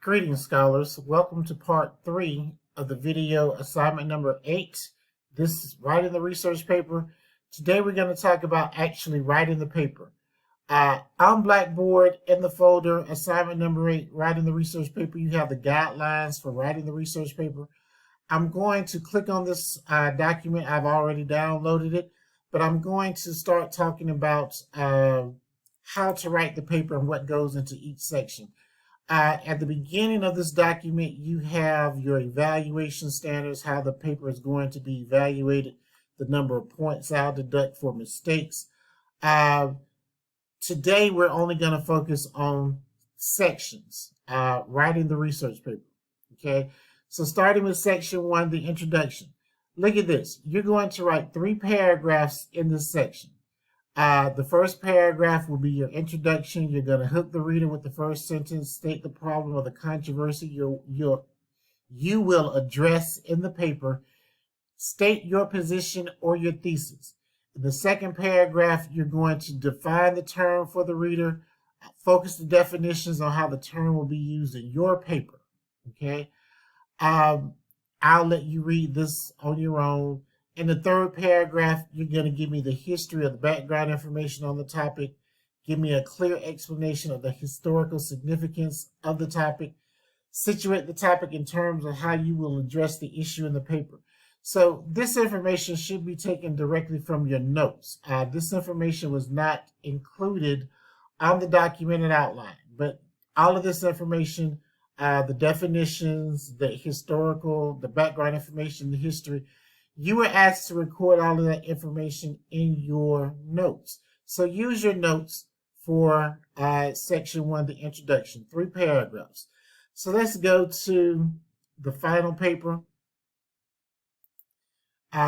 Greetings, scholars. Welcome to part 3 of the video assignment number 8. This is writing the research paper. Today we're going to talk about actually writing the paper. On Blackboard in the folder, assignment number 8, writing the research paper, you have the guidelines for writing the research paper. I'm going to click on this document. I've already downloaded it, but I'm going to start talking about how to write the paper and what goes into each section. At the beginning of this document, you have your evaluation standards, how the paper is going to be evaluated, the number of points I'll deduct for mistakes. Today, we're only going to focus on sections, writing the research paper, okay? So starting with section 1, the introduction. Look at this. You're going to write 3 paragraphs in this section. The first paragraph will be your introduction. You're going to hook the reader with the first sentence, state the problem or the controversy you will address in the paper, state your position or your thesis. In the second paragraph, you're going to define the term for the reader, focus the definitions on how the term will be used in your paper, okay? I'll let you read this on your own. In the third paragraph, you're going to give me the history of the background information on the topic, give me a clear explanation of the historical significance of the topic, situate the topic in terms of how you will address the issue in the paper. So this information should be taken directly from your notes. This information was not included on the documented outline, but all of this information, the definitions, the historical, the background information, the history, you were asked to record all of that information in your notes. So use your notes for section 1, the introduction, 3 paragraphs. So let's go to the final paper,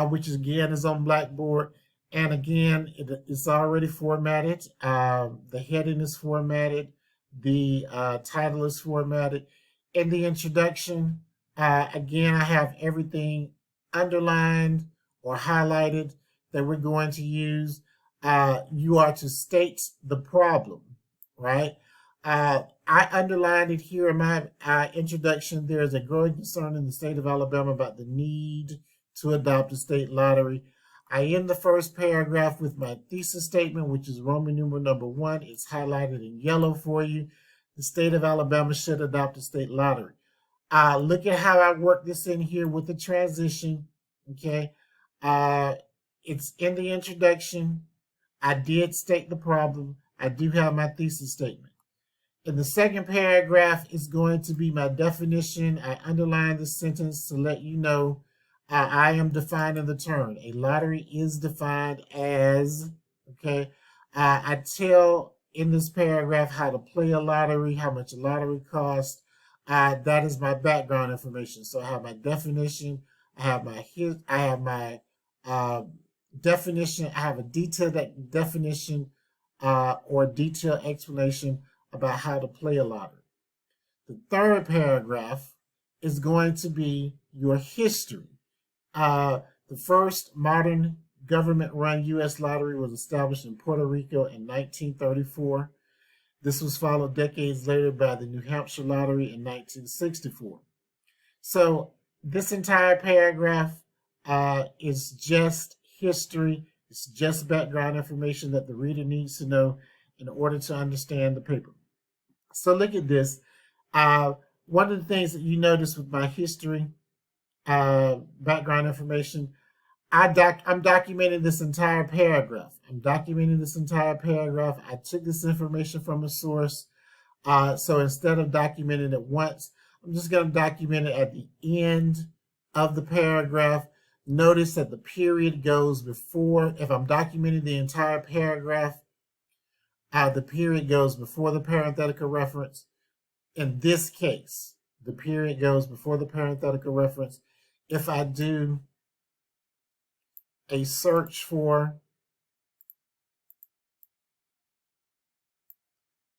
which again is on Blackboard. And again, it's already formatted. The heading is formatted. The title is formatted. In the introduction, again, I have everything underlined or highlighted that we're going to use. You are to state the problem, right? I underlined it here in my introduction. There is a growing concern in the state of Alabama about the need to adopt a state lottery. I end the first paragraph with my thesis statement, which is Roman numeral number 1. It's highlighted in yellow for you. The state of Alabama should adopt a state lottery. Look at how I work this in here with the transition, okay? It's in the introduction. I did state the problem. I do have my thesis statement. In the second paragraph, it's going to be my definition. I underline the sentence to let you know I am defining the term. A lottery is defined as, okay? I tell in this paragraph how to play a lottery, how much a lottery costs. That is my background information. So I have my definition, I have my definition, I have a detailed definition or detailed explanation about how to play a lottery. The third paragraph is going to be your history. The first modern government-run U.S. lottery was established in Puerto Rico in 1934. This was followed decades later by the New Hampshire Lottery in 1964. So this entire paragraph is just history. It's just background information that the reader needs to know in order to understand the paper. So look at this. One of the things that you notice with my history, background information, I'm documenting this entire paragraph. I took this information from a source. So instead of documenting it once, I'm just going to document it at the end of the paragraph. Notice that the period goes before. If I'm documenting the entire paragraph, the period goes before the parenthetical reference. In this case, the period goes before the parenthetical reference. If I do a search for,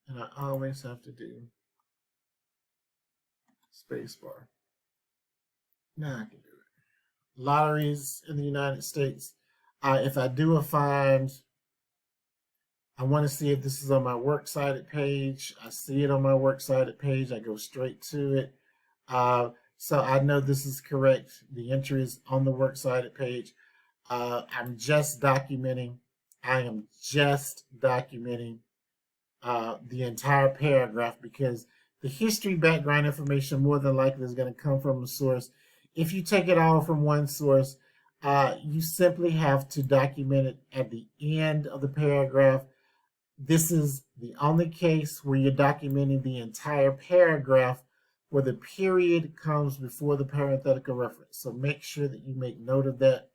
and I always have to do spacebar. Now I can do it. Lotteries in the United States. If I do a find I want to see if this is on my works cited page. I see it on my works cited page. I go straight to it. So I know this is correct. The entry is on the works cited page. I'm just documenting. I am just documenting the entire paragraph because the history background information more than likely is going to come from a source. If you take it all from one source, you simply have to document it at the end of the paragraph. This is the only case where you're documenting the entire paragraph where the period comes before the parenthetical reference. So make sure that you make note of that.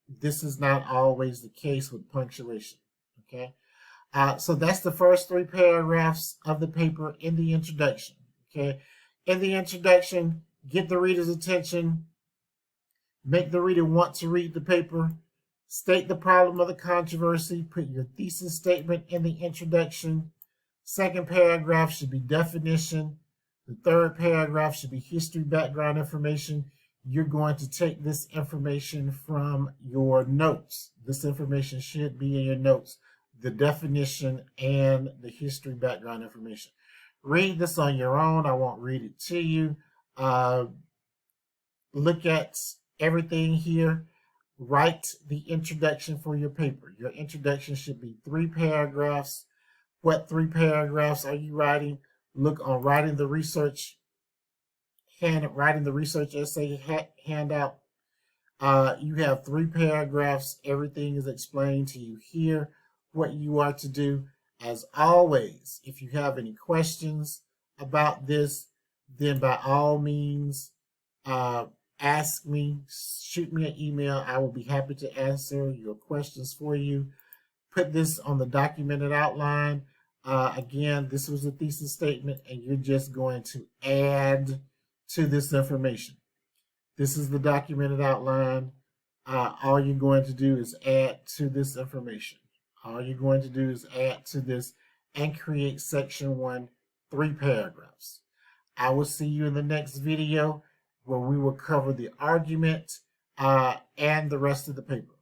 This is not always the case with punctuation. Okay. So that's the first 3 paragraphs of the paper in the introduction. Okay. In the introduction, get the reader's attention, make the reader want to read the paper, state the problem of the controversy, put your thesis statement in the introduction. Second paragraph should be definition. The third paragraph should be history background information. You're going to take this information from your notes. This information should be in your notes, the definition and the history background information. Read this on your own. I won't read it to you. Look at everything here. Write the introduction for your paper. Your introduction should be 3 paragraphs. What 3 paragraphs are you writing? Look on writing the research essay handout. You have 3 paragraphs. Everything is explained to you here, what you are to do. As always, if you have any questions about this, then by all means, ask me, shoot me an email. I will be happy to answer your questions for you. Put this on the documented outline. Again, this was a thesis statement, and you're just going to add to this information. This is the documented outline. All you're going to do is add to this information. All you're going to do is add to this and create section 1, 3 paragraphs. I will see you in the next video where we will cover the argument and the rest of the paper.